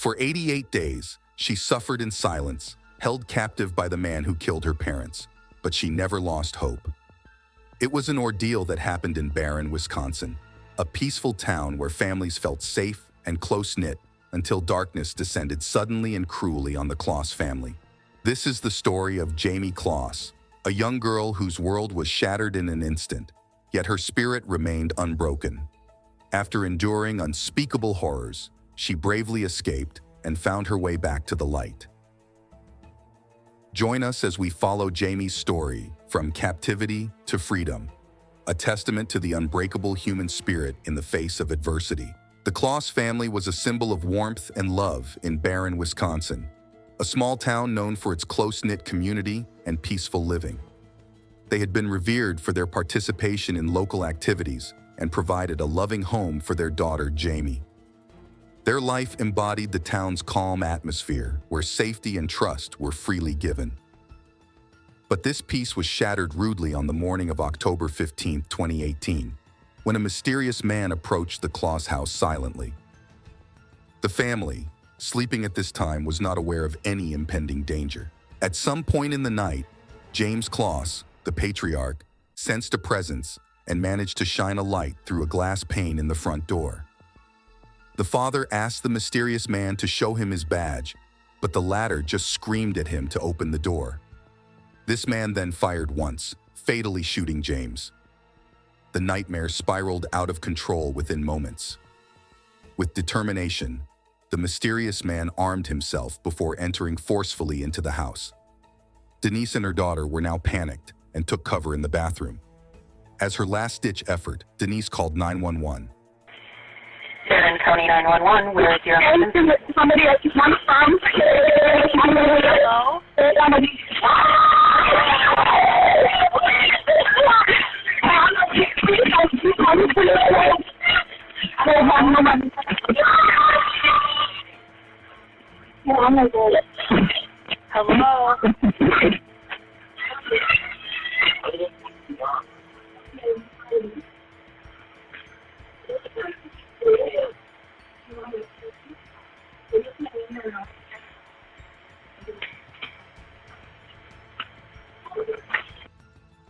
For 88 days, she suffered in silence, held captive by the man who killed her parents, but she never lost hope. It was an ordeal that happened in Barron, Wisconsin, a peaceful town where families felt safe and close-knit until darkness descended suddenly and cruelly on the Closs family. This is the story of Jayme Closs, a young girl whose world was shattered in an instant, yet her spirit remained unbroken. After enduring unspeakable horrors, she bravely escaped and found her way back to the light. Join us as we follow Jayme's story from captivity to freedom, a testament to the unbreakable human spirit in the face of adversity. The Closs family was a symbol of warmth and love in Barron, Wisconsin, a small town known for its close-knit community and peaceful living. They had been revered for their participation in local activities and provided a loving home for their daughter, Jayme. Their life embodied the town's calm atmosphere, where safety and trust were freely given. But this peace was shattered rudely on the morning of October 15, 2018, when a mysterious man approached the Closs house silently. The family, sleeping at this time, was not aware of any impending danger. At some point in the night, Jayme Closs, the patriarch, sensed a presence and managed to shine a light through a glass pane in the front door. The father asked the mysterious man to show him his badge, but the latter just screamed at him to open the door. This man then fired once, fatally shooting Jayme. The nightmare spiraled out of control within moments. With determination, the mysterious man armed himself before entering forcefully into the house. Denise and her daughter were now panicked and took cover in the bathroom. As her last-ditch effort, Denise called 911. Barron County 911, where is your husband? Somebody at one farm. Hello? Hello?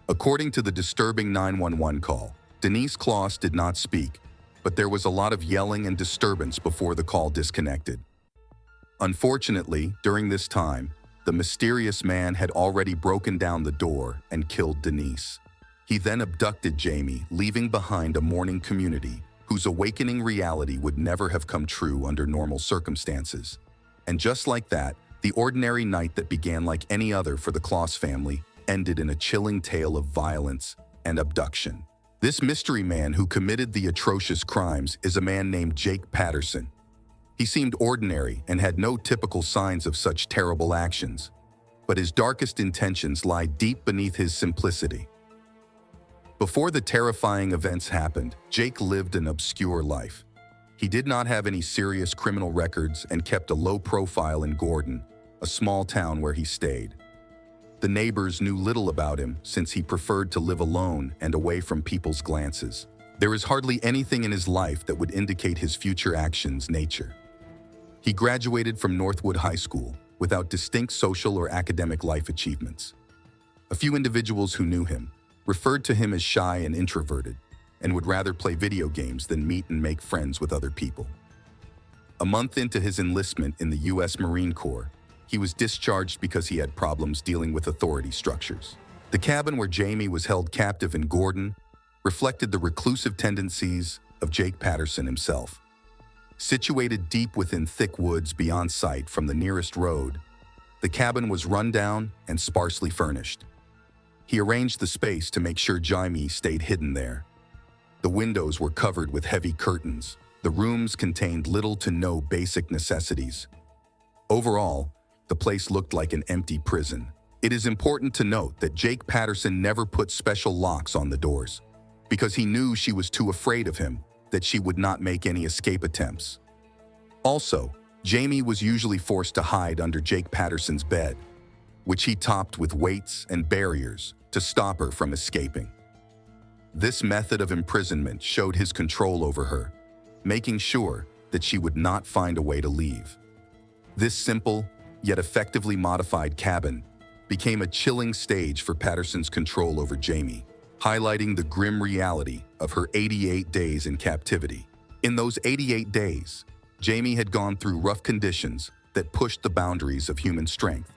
According to the disturbing 911 call, Denise Closs did not speak, but there was a lot of yelling and disturbance before the call disconnected. Unfortunately, during this time, the mysterious man had already broken down the door and killed Denise. He then abducted Jayme, leaving behind a mourning community whose awakening reality would never have come true under normal circumstances. And just like that, the ordinary night that began like any other for the Closs family ended in a chilling tale of violence and abduction. This mystery man who committed the atrocious crimes is a man named Jake Patterson. He seemed ordinary and had no typical signs of such terrible actions, but his darkest intentions lie deep beneath his simplicity. Before the terrifying events happened, Jake lived an obscure life. He did not have any serious criminal records and kept a low profile in Gordon, a small town where he stayed. The neighbors knew little about him since he preferred to live alone and away from people's glances. There is hardly anything in his life that would indicate his future actions' nature. He graduated from Northwood High School without distinct social or academic life achievements. A few individuals who knew him referred to him as shy and introverted, and would rather play video games than meet and make friends with other people. A month into his enlistment in the U.S. Marine Corps, he was discharged because he had problems dealing with authority structures. The cabin where Jayme was held captive in Gordon reflected the reclusive tendencies of Jake Patterson himself. Situated deep within thick woods beyond sight from the nearest road, the cabin was run down and sparsely furnished. He arranged the space to make sure Jayme stayed hidden there. The windows were covered with heavy curtains. The rooms contained little to no basic necessities. Overall, the place looked like an empty prison. It is important to note that Jake Patterson never put special locks on the doors, because he knew she was too afraid of him that she would not make any escape attempts. Also, Jayme was usually forced to hide under Jake Patterson's bed, which he topped with weights and barriers to stop her from escaping. This method of imprisonment showed his control over her, making sure that she would not find a way to leave. This simple, yet effectively modified cabin became a chilling stage for Patterson's control over Jayme, highlighting the grim reality of her 88 days in captivity. In those 88 days, Jayme had gone through rough conditions that pushed the boundaries of human strength.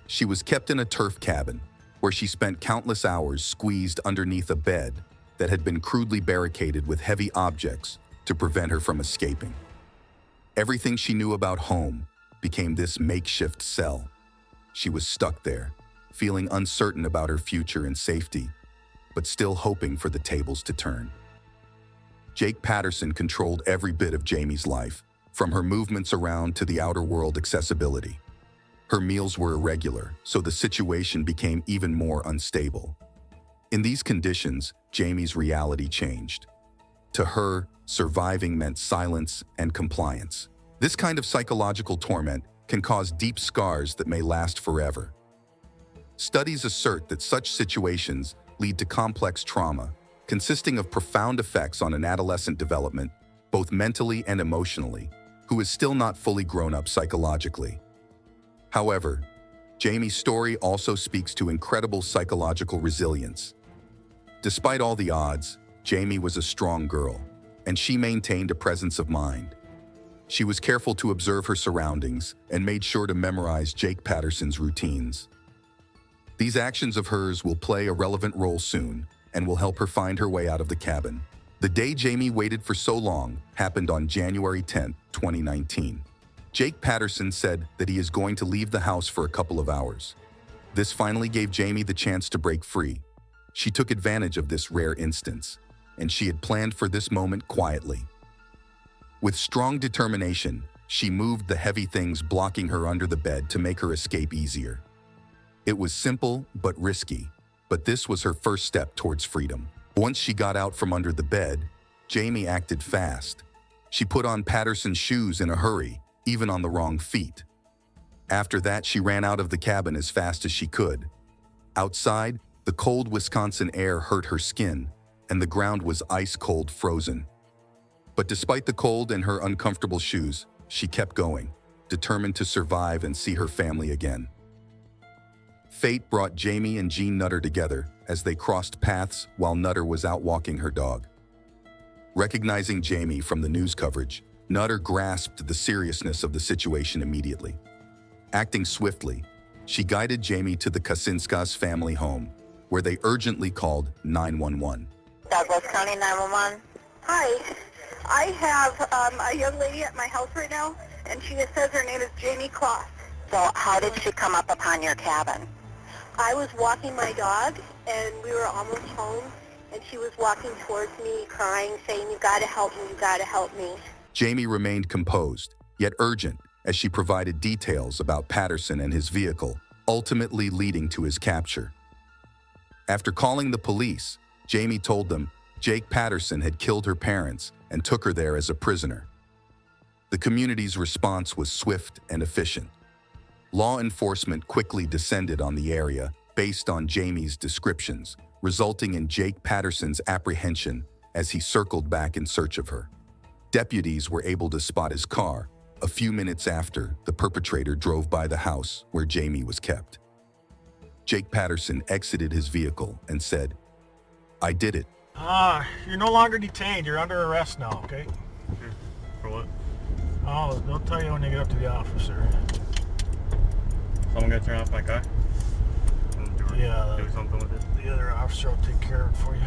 She was kept in a turf cabin where she spent countless hours squeezed underneath a bed that had been crudely barricaded with heavy objects to prevent her from escaping. Everything she knew about home became this makeshift cell. She was stuck there, feeling uncertain about her future and safety, but still hoping for the tables to turn. Jake Patterson controlled every bit of Jayme's life, from her movements around to the outer world accessibility. Her meals were irregular, so the situation became even more unstable. In these conditions, Jayme's reality changed. To her, surviving meant silence and compliance. This kind of psychological torment can cause deep scars that may last forever. Studies assert that such situations lead to complex trauma, consisting of profound effects on an adolescent development, both mentally and emotionally, who is still not fully grown up psychologically. However, Jayme's story also speaks to incredible psychological resilience. Despite all the odds, Jayme was a strong girl, and she maintained a presence of mind. She was careful to observe her surroundings and made sure to memorize Jake Patterson's routines. These actions of hers will play a relevant role soon and will help her find her way out of the cabin. The day Jayme waited for so long happened on January 10, 2019. Jake Patterson said that he is going to leave the house for a couple of hours. This finally gave Jayme the chance to break free. She took advantage of this rare instance, and she had planned for this moment quietly. With strong determination, she moved the heavy things blocking her under the bed to make her escape easier. It was simple but risky, but this was her first step towards freedom. Once she got out from under the bed, Jayme acted fast. She put on Patterson's shoes in a hurry, even on the wrong feet. After that, she ran out of the cabin as fast as she could. Outside, the cold Wisconsin air hurt her skin, and the ground was ice-cold frozen. But despite the cold and her uncomfortable shoes, she kept going, determined to survive and see her family again. Fate brought Jayme and Gene Nutter together as they crossed paths while Nutter was out walking her dog. Recognizing Jayme from the news coverage, Nutter grasped the seriousness of the situation immediately. Acting swiftly, she guided Jayme to the Kasinska's family home, where they urgently called 911. Douglas County 911. Hi. I have a young lady at my house right now, and she says her name is Jayme Closs. So how did she come up upon your cabin? I was walking my dog, and we were almost home, and she was walking towards me, crying, saying, "You gotta help me, you gotta help me." Jayme remained composed, yet urgent, as she provided details about Patterson and his vehicle, ultimately leading to his capture. After calling the police, Jayme told them Jake Patterson had killed her parents and took her there as a prisoner. The community's response was swift and efficient. Law enforcement quickly descended on the area based on Jayme's descriptions, resulting in Jake Patterson's apprehension as he circled back in search of her. Deputies were able to spot his car a few minutes after the perpetrator drove by the house where Jayme was kept. Jake Patterson exited his vehicle and said, "I did it." You're no longer detained. You're under arrest now, okay? For what? Oh, they'll tell you when you get up to the officer. Someone gonna turn off my car? Yeah, Do something with it? the other officer will take care of it for you.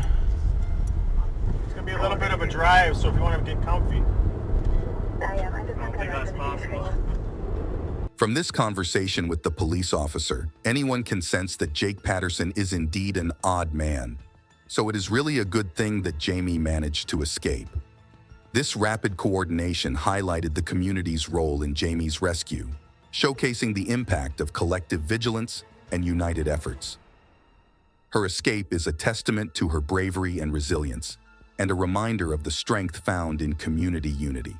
It's gonna be a little bit of a drive, so if you want to get comfy. I am. I just I don't think that's possible. From this conversation with the police officer, anyone can sense that Jake Patterson is indeed an odd man. So it is really a good thing that Jayme managed to escape. This rapid coordination highlighted the community's role in Jayme's rescue, showcasing the impact of collective vigilance and united efforts. Her escape is a testament to her bravery and resilience, and a reminder of the strength found in community unity.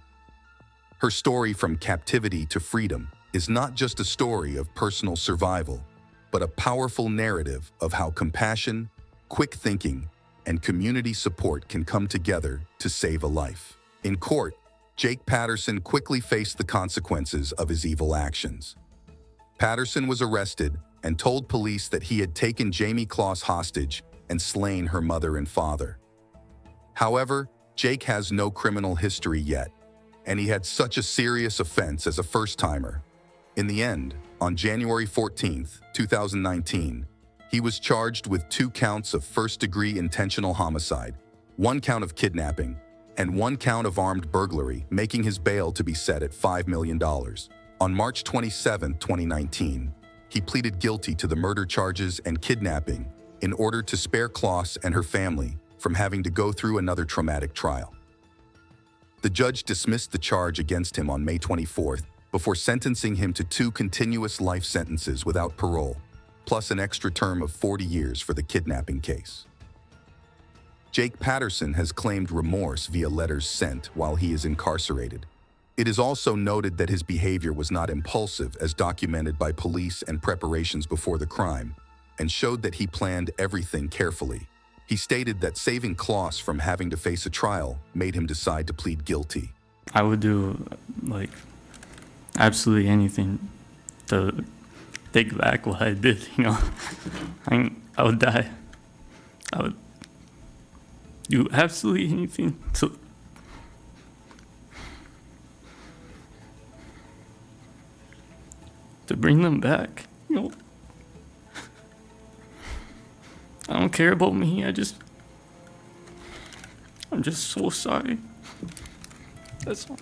Her story from captivity to freedom is not just a story of personal survival, but a powerful narrative of how compassion, quick thinking, and community support can come together to save a life. In court, Jake Patterson quickly faced the consequences of his evil actions. Patterson was arrested and told police that he had taken Jayme Closs hostage and slain her mother and father. However, Jake has no criminal history yet, and he had such a serious offense as a first-timer. In the end, on January 14, 2019, he was charged with 2 counts of first-degree intentional homicide, 1 count of kidnapping, and 1 count of armed burglary, making his bail to be set at $5 million. On March 27, 2019, he pleaded guilty to the murder charges and kidnapping in order to spare Closs and her family from having to go through another traumatic trial. The judge dismissed the charge against him on May 24th before sentencing him to 2 continuous life sentences without parole, plus an extra term of 40 years for the kidnapping case. Jake Patterson has claimed remorse via letters sent while he is incarcerated. It is also noted that his behavior was not impulsive, as documented by police and preparations before the crime, and showed that he planned everything carefully. He stated that saving Closs from having to face a trial made him decide to plead guilty. I would do, like, absolutely anything to take back what I did, you know. I would die. I would do absolutely anything to bring them back, you know. I don't care about me, I'm just so sorry. That's all.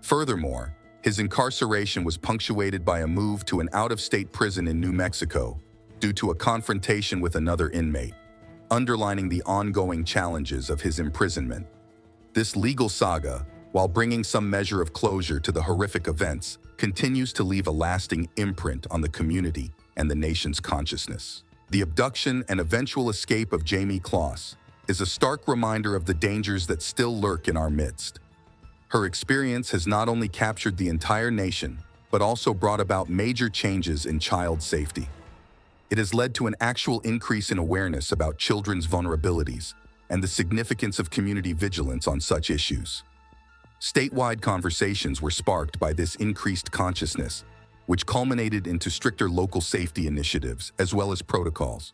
Furthermore, his incarceration was punctuated by a move to an out-of-state prison in New Mexico due to a confrontation with another inmate, underlining the ongoing challenges of his imprisonment. This legal saga, while bringing some measure of closure to the horrific events, continues to leave a lasting imprint on the community and the nation's consciousness. The abduction and eventual escape of Jayme Closs is a stark reminder of the dangers that still lurk in our midst. Her experience has not only captured the entire nation, but also brought about major changes in child safety. It has led to an actual increase in awareness about children's vulnerabilities and the significance of community vigilance on such issues. Statewide conversations were sparked by this increased consciousness, which culminated into stricter local safety initiatives as well as protocols,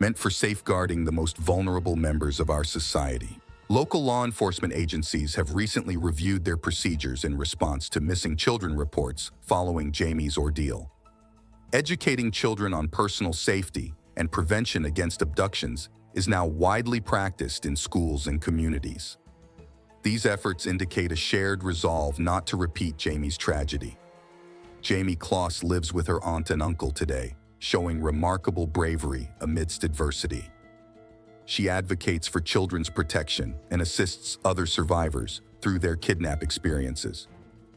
meant for safeguarding the most vulnerable members of our society. Local law enforcement agencies have recently reviewed their procedures in response to missing children reports following Jayme's ordeal. Educating children on personal safety and prevention against abductions is now widely practiced in schools and communities. These efforts indicate a shared resolve not to repeat Jayme's tragedy. Jayme Closs lives with her aunt and uncle today, showing remarkable bravery amidst adversity. She advocates for children's protection and assists other survivors through their kidnap experiences.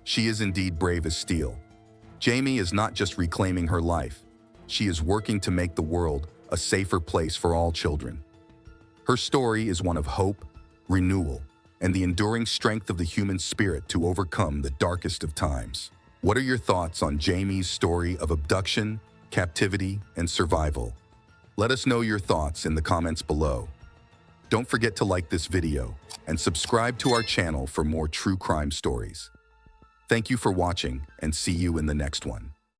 She is indeed brave as steel. Jayme is not just reclaiming her life, she is working to make the world a safer place for all children. Her story is one of hope, renewal, and the enduring strength of the human spirit to overcome the darkest of times. What are your thoughts on Jayme's story of abduction, captivity, and survival? Let us know your thoughts in the comments below. Don't forget to like this video and subscribe to our channel for more true crime stories. Thank you for watching, and see you in the next one.